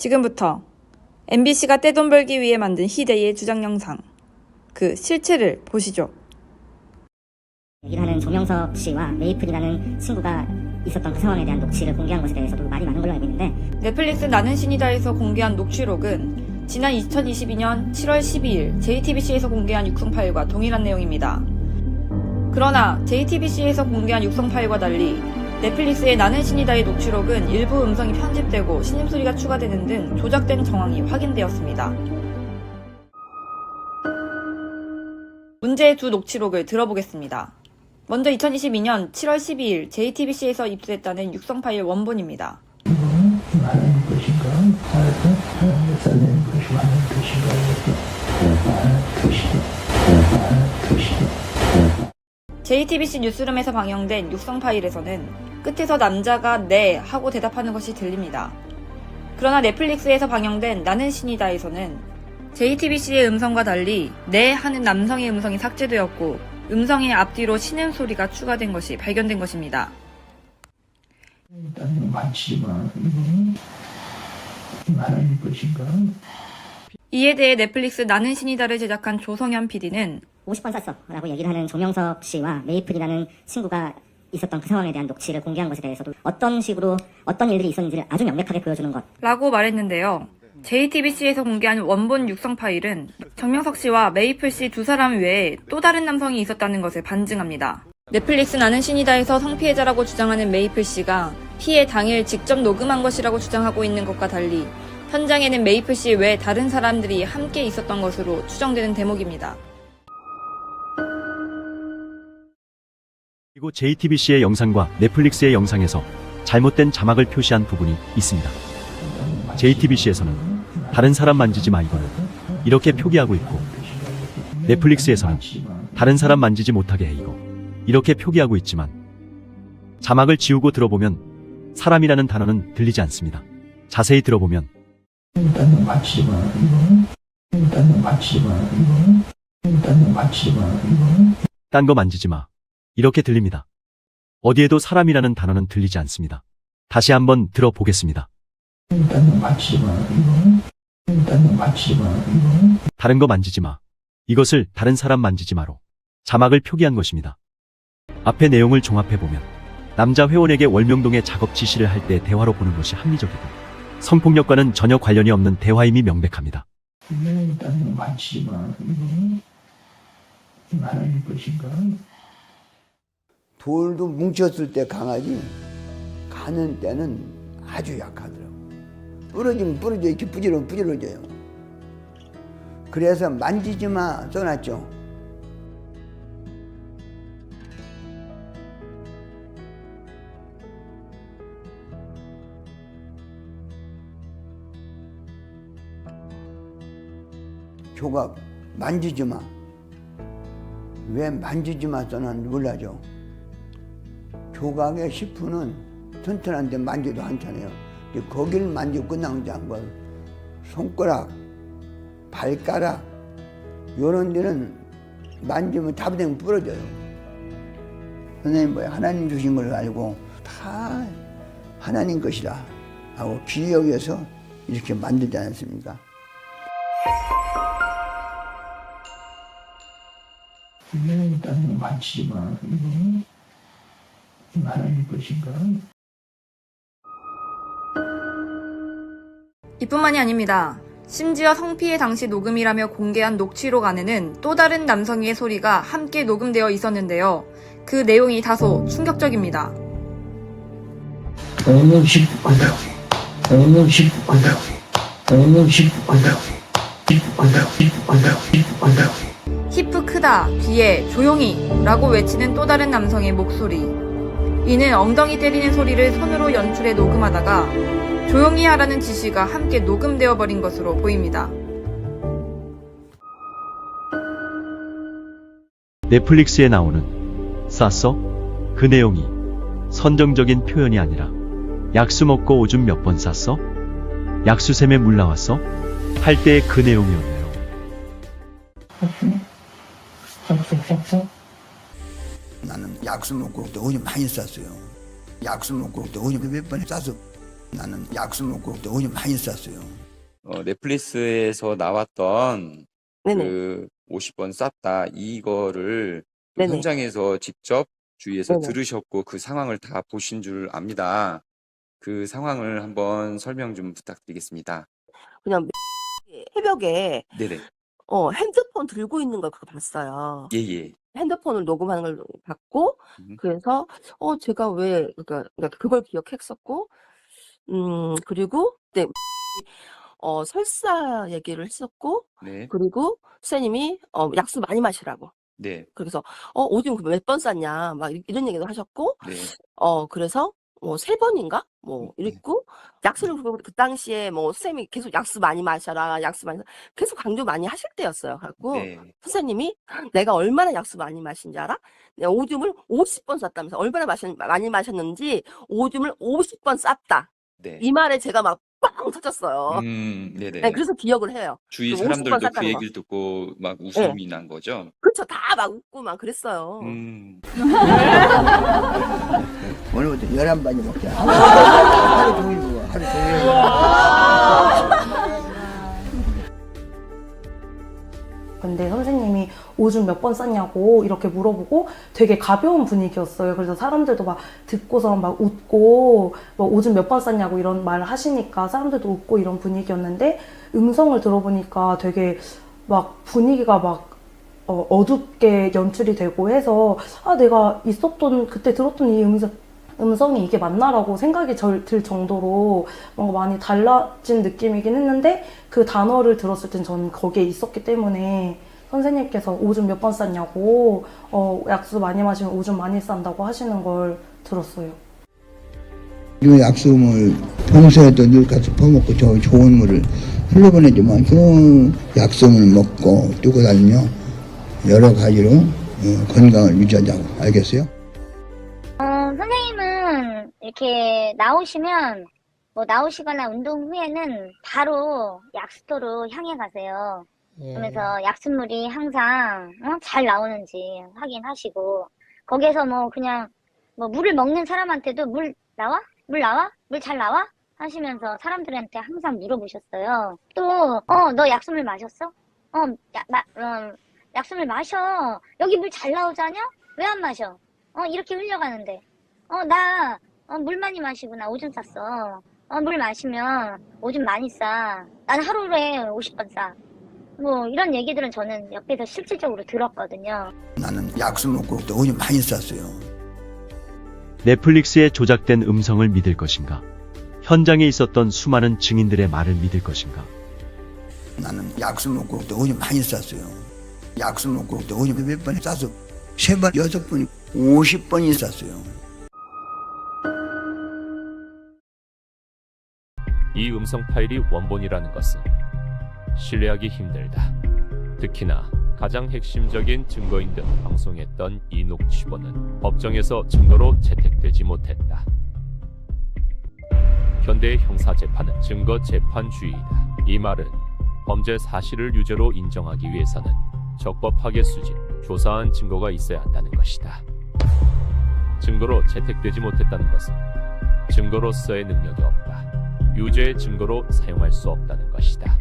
지금부터 MBC가 떼돈 벌기 위해 만든 희대의 주장 영상, 그 실체를 보시죠. 일하는 조명석 씨와 메이플이라는 친구가 있었던 그 상황에 대한 녹취를 공개한 것에 대해서도 말이 많은 걸로 알고 있는데, 넷플릭스 나는 신이다에서 공개한 녹취록은 지난 2022년 7월 12일 JTBC에서 공개한 육성 파일과 동일한 내용입니다. 그러나 JTBC에서 공개한 육성 파일과 달리 넷플릭스의 나는 신이다의 녹취록은 일부 음성이 편집되고 신음소리가 추가되는 등 조작된 정황이 확인되었습니다. 문제의 두 녹취록을 들어보겠습니다. 먼저 2022년 7월 12일 JTBC에서 입수했다는 육성 파일 원본입니다. 하나님 것인가? 하나님 살리는 것이 하나님 것인가? JTBC 뉴스룸에서 방영된 육성 파일에서는 끝에서 남자가 네 하고 대답하는 것이 들립니다. 그러나 넷플릭스에서 방영된 나는 신이다에서는 JTBC의 음성과 달리 네 하는 남성의 음성이 삭제되었고 음성의 앞뒤로 신음 소리가 추가된 것이 발견된 것입니다. 일단 만지마. 이거는 하나님 것인가? 이에 대해 넷플릭스 나는 신이다를 제작한 조성현 PD는 50번 쐈어 라고 얘기를 하는 조명석 씨와 메이플이라는 친구가 있었던 그 상황에 대한 녹취를 공개한 것에 대해서도 어떤 식으로 어떤 일들이 있었는지를 아주 명백하게 보여주는 것 라고 말했는데요. JTBC에서 공개한 원본 육성 파일은 정명석 씨와 메이플 씨 두 사람 외에 또 다른 남성이 있었다는 것을 반증합니다. 넷플릭스 나는 신이다에서 성피해자라고 주장하는 메이플 씨가 피해 당일 직접 녹음한 것이라고 주장하고 있는 것과 달리 현장에는 메이플 씨 외 다른 사람들이 함께 있었던 것으로 추정되는 대목입니다. 그리고 JTBC의 영상과 넷플릭스의 영상에서 잘못된 자막을 표시한 부분이 있습니다. JTBC에서는 다른 사람 만지지 마 이거를 이렇게 표기하고 있고, 넷플릭스에서는 다른 사람 만지지 못하게 해 이거 이렇게 표기하고 있지만 자막을 지우고 들어보면 사람이라는 단어는 들리지 않습니다. 자세히 들어보면 일단 만지마. 이거는 일단 만지마. 이거는 일단 만지마. 이거는 딴 거 만지지 마 이렇게 들립니다. 어디에도 사람이라는 단어는 들리지 않습니다. 다시 한번 들어보겠습니다. 일단 만지마. 이거는 일단 만지마. 이거는 다른 거 만지지 마. 이것을 다른 사람 만지지 마로 자막을 표기한 것입니다. 앞의 내용을 종합해보면 남자 회원에게 월명동의 작업 지시를 할 때 대화로 보는 것이 합리적이고 성폭력과는 전혀 관련이 없는 대화임이 명백합니다. 일단 만지마. 이거는 하나님 것인가? 돌도 뭉쳤을 때 강하지 가는 때는 아주 약하더라고. 부러지면 부러져 이렇게 부지러져요. 그래서 만지지 마 써놨죠. 조각 만지지 마. 왜 만지지 마 써놨는지 몰라죠. 조각의 시프는 튼튼한데 만져도 않잖아요. 거기를 만지고 끝나는 장관, 손가락, 발가락 이런 데는 만지면 잡아당기면 부러져요. 선생님 뭐야 하나님 주신 걸 알고 다 하나님 것이다 하고 귀히 여겨서 이렇게 만들지 않았습니까? 일단 만지마. 이거는 하나님 것인가? 이뿐만이 아닙니다. 심지어 성피해 당시 녹음이라며 공개한 녹취록 안에는 또 다른 남성의 소리가 함께 녹음되어 있었는데요. 그 내용이 다소 충격적입니다. 히프 크다 뒤에 조용히 라고 외치는 또 다른 남성의 목소리. 이는 엉덩이 때리는 소리를 손으로 연출해 녹음하다가 조용히 하라는 지시가 함께 녹음되어 버린 것으로 보입니다. 넷플릭스에 나오는 쌌어? 그 내용이 선정적인 표현이 아니라 약수 먹고 오줌 몇 번 쌌어? 약수샘에 물 나왔어? 할 때의 그 내용이었네요. 나는 약수 먹고 그때 오줌 많이 쌌어요. 약수 먹고 그때 오줌 몇 번에 싸서 나는 약수 먹고 오줌 많이 쌌어요. 넷플릭스에서 나왔던 네네. 그 50번 쌌다 이거를 또 네네. 현장에서 직접 주위에서 네네. 들으셨고 그 상황을 다 보신 줄 압니다. 그 상황을 한번 설명 좀 부탁드리겠습니다. 그냥 새벽에 네네. 핸드폰 들고 있는 걸 그거 봤어요. 예예. 핸드폰을 녹음하는 걸 봤고, 음. 그래서 제가 왜 그러니까 그걸 기억했었고, 그리고 네, 설사 얘기를 했었고, 네. 그리고 선생님이 약수 많이 마시라고. 네. 그래서 오줌 몇 번 쌌냐 막 이런 얘기도 하셨고, 네. 그래서 3번인가 뭐 이랬고, 약수를 그 당시에 선생님이 계속 약수 많이 마셔라, 약수 많이 계속 강조 많이 하실 때였어요. 갖고 네. 선생님이 내가 얼마나 약수 많이 마신지 알아? 내가 오줌을 50번 쌌다면서. 얼마나 많이 마셨는지 오줌을 50번 쌌다. 네. 이 말에 제가 막 빵 터졌어요. 네네. 네, 그래서 기억을 해요. 주위 그 50번 사람들도 그 쌌다는 거. 얘기를 듣고 막 웃음이 난 거죠? 그렇죠. 다 막 웃고 막 그랬어요. 오늘부터 11번이 먹자. 하루 종일 먹어. 하루 종일. 근데 선생님이 오줌 몇 번 쌌냐고 이렇게 물어보고 되게 가벼운 분위기였어요. 그래서 사람들도 막 듣고서 막 웃고 뭐 오줌 몇 번 쌌냐고 이런 말 하시니까 사람들도 웃고 이런 분위기였는데, 음성을 들어보니까 되게 막 분위기가 막 어둡게 연출이 되고 해서 내가 그때 들었던 이 음성이 이게 맞나라고 생각이 들 정도로 뭔가 많이 달라진 느낌이긴 했는데, 그 단어를 들었을 땐 저는 거기에 있었기 때문에 선생님께서 오줌 몇 번 쌌냐고 약수 많이 마시면 오줌 많이 싼다고 하시는 걸 들었어요. 이 약수물 평소에도 늘 가서 퍼먹고 저 좋은 물을 흘려보내지만 그 약수물 먹고 뛰고 다니며 여러 가지로 건강을 유지하자고. 알겠어요? 선생님은 이렇게 나오시면 나오시거나 운동 후에는 바로 약수터로 향해 가세요. 그러면서 약수물이 항상 잘 나오는지 확인하시고, 거기에서 그냥 물을 먹는 사람한테도 물 나와? 물 나와? 물 잘 나와? 하시면서 사람들한테 항상 물어보셨어요. 또 너 약수물 마셨어? 약수물 마셔. 여기 물 잘 나오자냐? 왜 안 마셔? 이렇게 흘려가는데. 나 물 많이 마시구나. 오줌 쌌어. 물 마시면 오줌 많이 싸. 난 하루에 50번 싸. 이런 얘기들은 저는 옆에서 실질적으로 들었거든요. 나는 약수 먹고 오줌 많이 쌌어요. 넷플릭스에 조작된 음성을 믿을 것인가? 현장에 있었던 수많은 증인들의 말을 믿을 것인가? 나는 약수 먹고 오줌 많이 쌌어요. 약수 먹고 오줌 몇 번 쌌어? 3번, 6번, 50번이 쌌어요. 이 음성 파일이 원본이라는 것은 신뢰하기 힘들다. 특히나 가장 핵심적인 증거인 듯 방송했던 이 녹취본은 법정에서 증거로 채택되지 못했다. 현대의 형사재판은 증거재판주의이다. 이 말은 범죄 사실을 유죄로 인정하기 위해서는 적법하게 수집, 조사한 증거가 있어야 한다는 것이다. 증거로 채택되지 못했다는 것은 증거로서의 능력이 없다. 유죄의 증거로 사용할 수 없다는 것이다.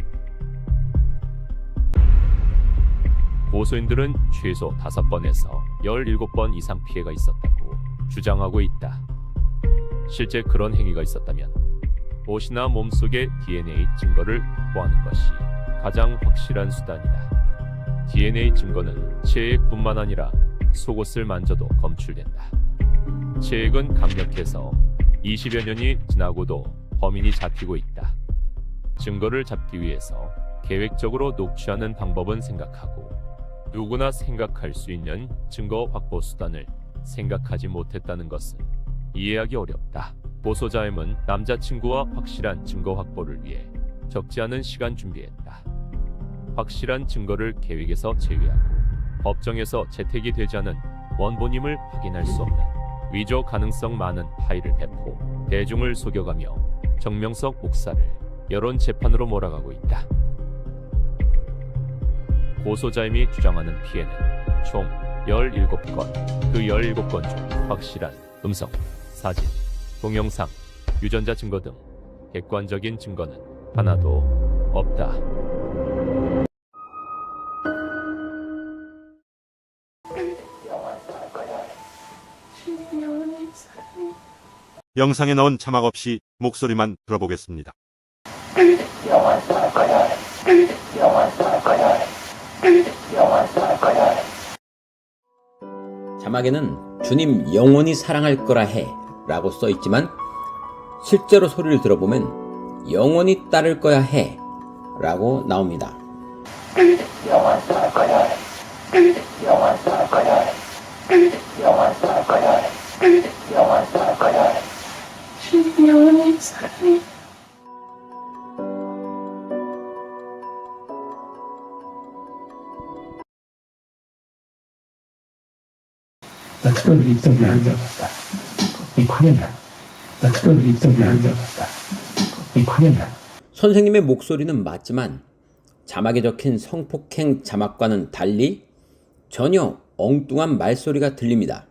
고소인들은 최소 5번에서 17번 이상 피해가 있었다고 주장하고 있다. 실제 그런 행위가 있었다면 옷이나 몸속의 DNA 증거를 확보하는 것이 가장 확실한 수단이다. DNA 증거는 체액뿐만 아니라 속옷을 만져도 검출된다. 체액은 강력해서 20여 년이 지나고도 범인이 잡히고 있다. 증거를 잡기 위해서 계획적으로 녹취하는 방법은 생각하고 누구나 생각할 수 있는 증거 확보 수단을 생각하지 못했다는 것은 이해하기 어렵다. 고소자 M은 남자친구와 확실한 증거 확보를 위해 적지 않은 시간 준비했다. 확실한 증거를 계획에서 제외하고 법정에서 채택이 되지 않은 원본임을 확인할 수 없는 위조 가능성 많은 파일을 배포, 대중을 속여가며 정명석 목사를 여론 재판으로 몰아가고 있다. 고소자임이 주장하는 피해는 총 17건, 그 17건 중 확실한 음성, 사진, 동영상, 유전자 증거 등 객관적인 증거는 하나도 없다. 영상에 넣은 자막 없이 목소리만 들어보겠습니다. 자막에는 주님 영원히 사랑할 거라 해 라고 써있지만 실제로 소리를 들어보면 영원히 따를 거야 해 라고 나옵니다. 선생님의 목소리는 맞지만 자막에 적힌 성폭행 자막과는 달리 전혀 엉뚱한 말소리가 들립니다.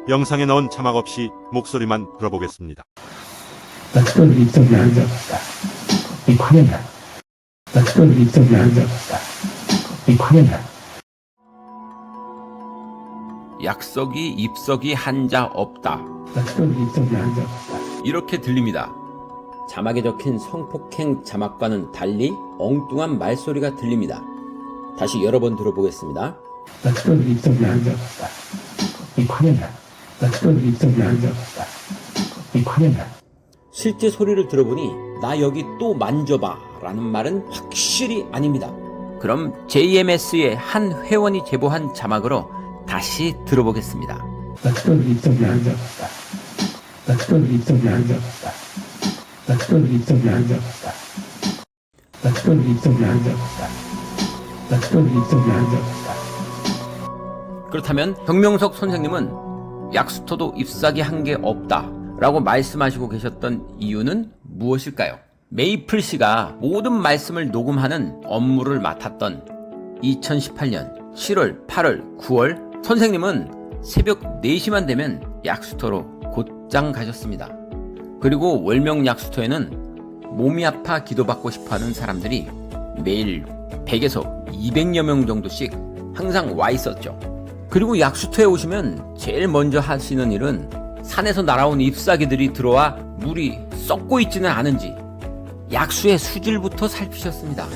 영상에 넣은 자막 없이 목소리만 들어보겠습니다. 약석이 입석이 한자 없다. 이렇게 들립니다. 자막에 적힌 성폭행 자막과는 달리 엉뚱한 말소리가 들립니다. 다시 여러 번 들어보겠습니다. 실제 소리를 들어보니 나 여기 또 만져봐 라는 말은 확실히 아닙니다. 그럼 JMS의 한 회원이 제보한 자막으로 다시 들어보겠습니다. 그렇다면 정명석 선생님은 약수터도 잎사귀 한 게 없다 라고 말씀하시고 계셨던 이유는 무엇일까요? 메이플 씨가 모든 말씀을 녹음하는 업무를 맡았던 2018년 7월, 8월, 9월 선생님은 새벽 4시만 되면 약수터로 곧장 가셨습니다. 그리고 월명 약수터에는 몸이 아파 기도받고 싶어하는 사람들이 매일 100에서 200여 명 정도씩 항상 와 있었죠. 그리고 약수터에 오시면 제일 먼저 하시는 일은 산에서 날아온 잎사귀들이 들어와 물이 썩고 있지는 않은지 약수의 수질부터 살피셨습니다.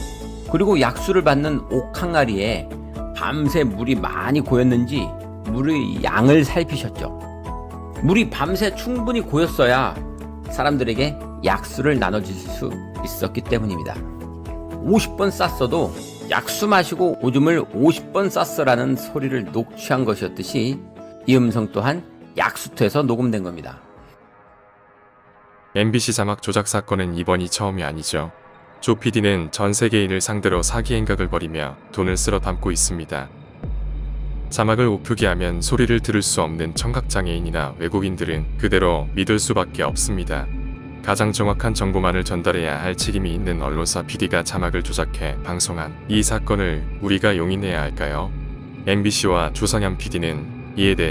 그리고 약수를 받는 옥항아리에 밤새 물이 많이 고였는지 물의 양을 살피셨죠. 물이 밤새 충분히 고였어야 사람들에게 약수를 나눠주실 수 있었기 때문입니다. 50번 쌌어도 약수 마시고 오줌을 50번 쌌어라는 소리를 녹취한 것이었듯이 이 음성 또한 약수터에서 녹음된 겁니다. MBC 자막 조작 사건은 이번이 처음이 아니죠. 조 PD는 전 세계인을 상대로 사기 행각을 벌이며 돈을 쓸어 담고 있습니다. 자막을 오프기하면 소리를 들을 수 없는 청각장애인이나 외국인들은 그대로 믿을 수밖에 없습니다. 가장 정확한 정보만을 전달해야 할 책임이 있는 언론사 PD가 자막을 조작해 방송한 이 사건을 우리가 용인해야 할까요? MBC와 조성현 PD는 이에 대해